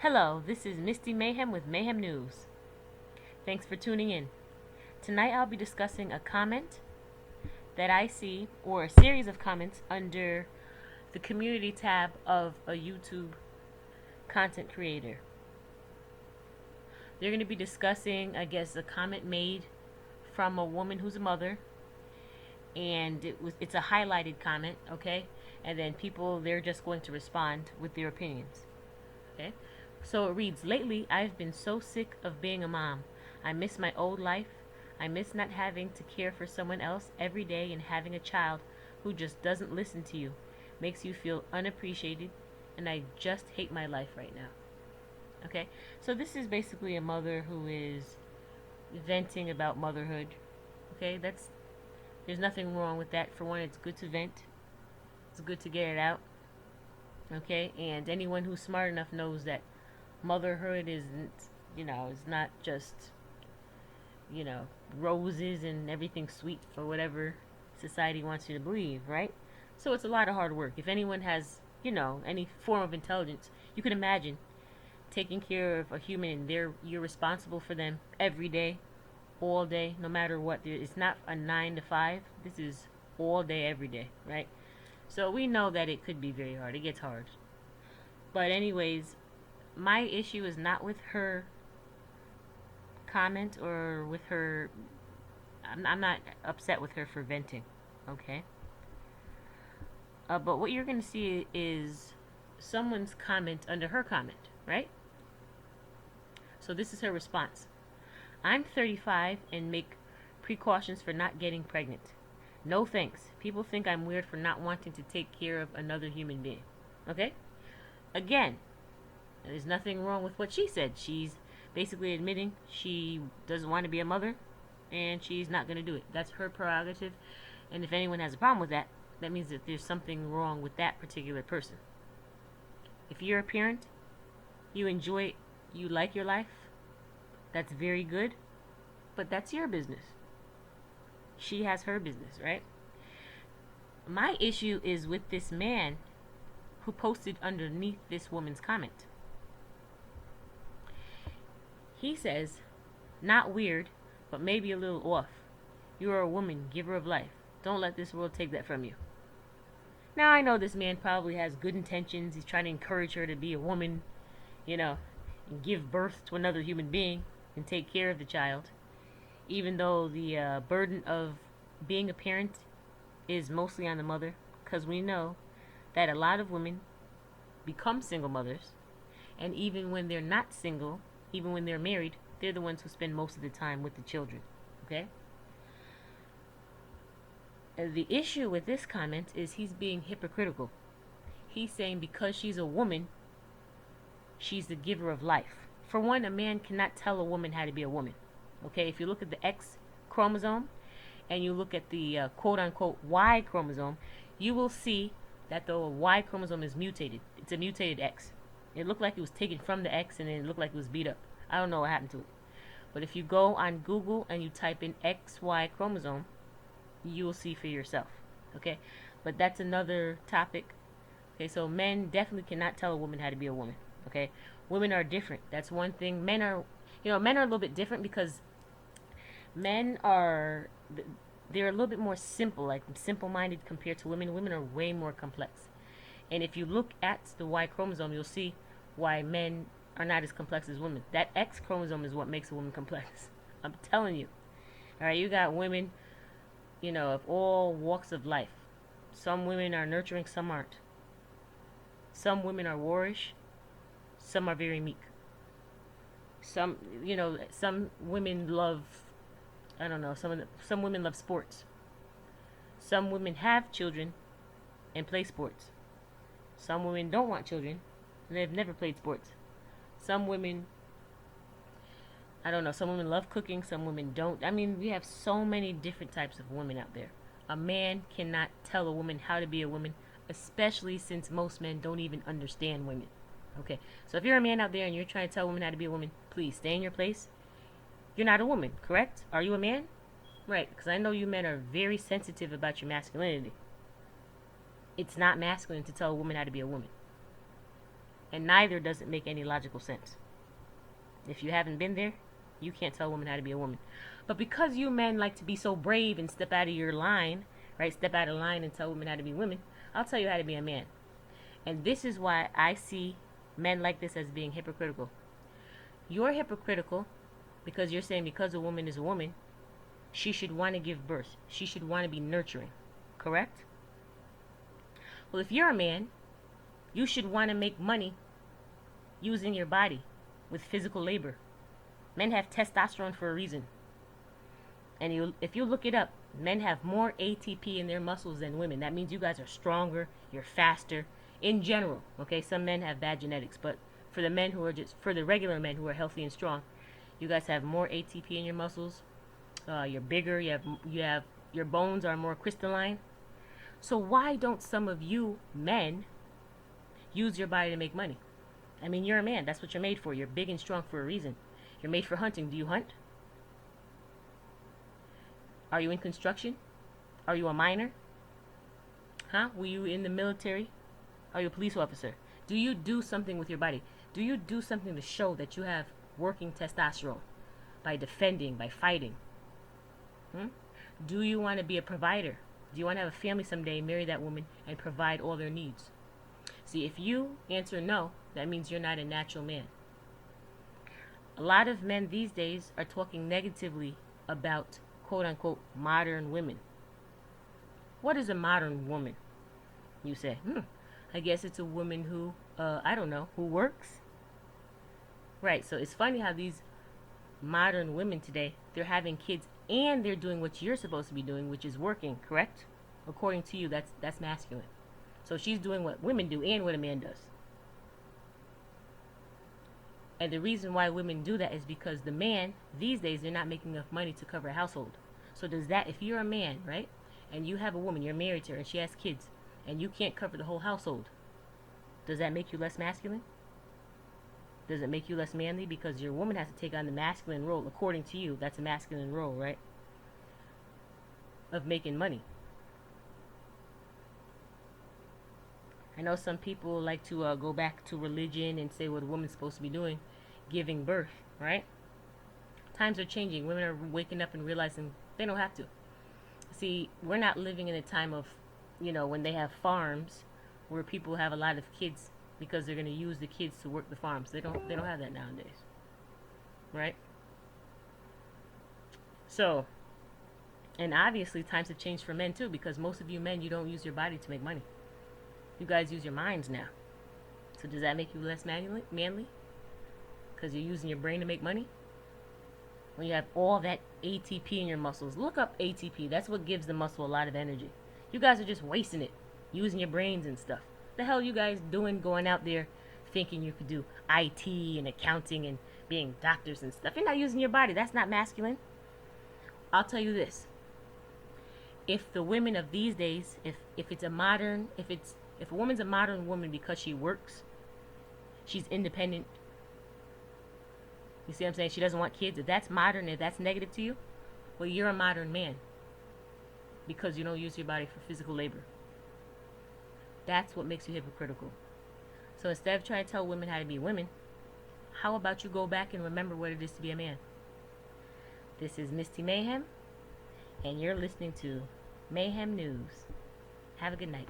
Hello, this is Misty Mayhem with Mayhem News. Thanks for tuning in. Tonight I'll be discussing a comment that I see, or a series of comments, under the community tab of a YouTube content creator. They're going to be discussing, I guess, a comment made from a woman who's a mother, and it's a highlighted comment, okay? And then they're just going to respond with their opinions, okay? So it reads, "Lately, I've been so sick of being a mom. I miss my old life. I miss not having to care for someone else every day and having a child who just doesn't listen to you, makes you feel unappreciated, and I just hate my life right now." Okay? So this is basically a mother who is venting about motherhood. Okay? There's nothing wrong with that. For one, it's good to vent. It's good to get it out. Okay? And anyone who's smart enough knows that motherhood isn't, it's not just, roses and everything sweet for whatever society wants you to believe, right? So it's a lot of hard work. If anyone has, any form of intelligence, you can imagine taking care of a human and you're responsible for them every day, all day, no matter what. It's not a 9 to 5. This is all day, every day, right? So we know that it could be very hard. It gets hard. But anyways, my issue is not with her comment or with her. I'm not upset with her for venting, okay? But what you're going to see is someone's comment under her comment, right? So this is her response. "I'm 35 and make precautions for not getting pregnant. No thanks. People think I'm weird for not wanting to take care of another human being." Okay? Again, there's nothing wrong with what she said. She's basically admitting she doesn't want to be a mother, and she's not going to do it. That's her prerogative. And if anyone has a problem with that, that means that there's something wrong with that particular person. If you're a parent, you like your life, that's very good, but that's your business. She has her business, right? My issue is with this man who posted underneath this woman's comment. He says, "Not weird, but maybe a little off. You are a woman, giver of life. Don't let this world take that from you." Now, I know this man probably has good intentions. He's trying to encourage her to be a woman, and give birth to another human being and take care of the child, even though the burden of being a parent is mostly on the mother, because we know that a lot of women become single mothers, and even when they're not single, even when they're married, they're the ones who spend most of the time with the children, okay? The issue with this comment is he's being hypocritical. He's saying because she's a woman, she's the giver of life. For one, a man cannot tell a woman how to be a woman, okay? If you look at the X chromosome and you look at the quote-unquote Y chromosome, you will see that the Y chromosome is mutated. It's a mutated X. It looked like it was taken from the X, and then it looked like it was beat up. I don't know what happened to it. But if you go on Google and you type in XY chromosome, you will see for yourself. Okay? But that's another topic. Okay, so men definitely cannot tell a woman how to be a woman. Okay? Women are different. That's one thing. Men are a little bit different because they're a little bit more simple, like simple-minded compared to women. Women are way more complex. And if you look at the Y chromosome, you'll see why men are not as complex as women. That X chromosome is what makes a woman complex. I'm telling you. All right, you got women, of all walks of life. Some women are nurturing, some aren't. Some women are warish, some are very meek. Some women love, I don't know, some women love sports. Some women have children and play sports. Some women don't want children and they've never played sports. Some women, I don't know, some women love cooking, some women don't. I mean, we have so many different types of women out there. A man cannot tell a woman how to be a woman, especially since most men don't even understand women. Okay, so if you're a man out there and you're trying to tell women how to be a woman, please stay in your place. You're not a woman, correct? Are you a man? Right, because I know you men are very sensitive about your masculinity. It's not masculine to tell a woman how to be a woman. And neither does it make any logical sense. If you haven't been there, you can't tell a woman how to be a woman. But because you men like to be so brave and step out of your line, right? Step out of line and tell women how to be women, I'll tell you how to be a man. And this is why I see men like this as being hypocritical. You're hypocritical because you're saying because a woman is a woman, she should want to give birth. She should want to be nurturing. Correct? Well, if you're a man, you should want to make money using your body with physical labor. Men have testosterone for a reason. And if you look it up, men have more ATP in their muscles than women. That means you guys are stronger, you're faster, in general. Okay, some men have bad genetics, but for the men who are for the regular men who are healthy and strong, you guys have more ATP in your muscles. You're bigger. You have your bones are more crystalline. So why don't some of you men use your body to make money? I mean, you're a man. That's what you're made for. You're big and strong for a reason. You're made for hunting. Do you hunt? Are you in construction? Are you a miner? Huh? Were you in the military? Are you a police officer? Do you do something with your body? Do you do something to show that you have working testosterone by defending, by fighting? Do you want to be a provider? Do you want to have a family someday, marry that woman, and provide all their needs? See, if you answer no, that means you're not a natural man. A lot of men these days are talking negatively about quote-unquote modern women. What is a modern woman? You say, I guess it's a woman who, I don't know, who works. Right, so it's funny how these modern women today, they're having kids and they're doing what you're supposed to be doing, which is working, correct? According to you, that's masculine. So she's doing what women do and what a man does. And the reason why women do that is because the man, these days, they're not making enough money to cover a household. So does that, if you're a man, right, and you have a woman, you're married to her, and she has kids, and you can't cover the whole household, does that make you less masculine? Does it make you less manly? Because your woman has to take on the masculine role. According to you, that's a masculine role, right? Of making money. I know some people like to go back to religion and say what a woman's supposed to be doing, giving birth, right? Times are changing. Women are waking up and realizing they don't have to. See, we're not living in a time of, when they have farms where people have a lot of kids because they're going to use the kids to work the farms. They don't have that nowadays. Right? So, and obviously times have changed for men too, because most of you men, you don't use your body to make money. You guys use your minds now. So does that make you less manly? Because you're using your brain to make money? When you have all that ATP in your muscles. Look up ATP. That's what gives the muscle a lot of energy. You guys are just wasting it, using your brains and stuff. The hell you guys doing going out there thinking you could do IT and accounting and being doctors and stuff? You're not using your body. That's not masculine. I'll tell you this. If the women of these days, if a woman's a modern woman because she works, she's independent. You see what I'm saying? She doesn't want kids. If that's modern, if that's negative to you, well, you're a modern man because you don't use your body for physical labor. That's what makes you hypocritical. So instead of trying to tell women how to be women, how about you go back and remember what it is to be a man? This is Misty Mayhem, and you're listening to Mayhem News. Have a good night.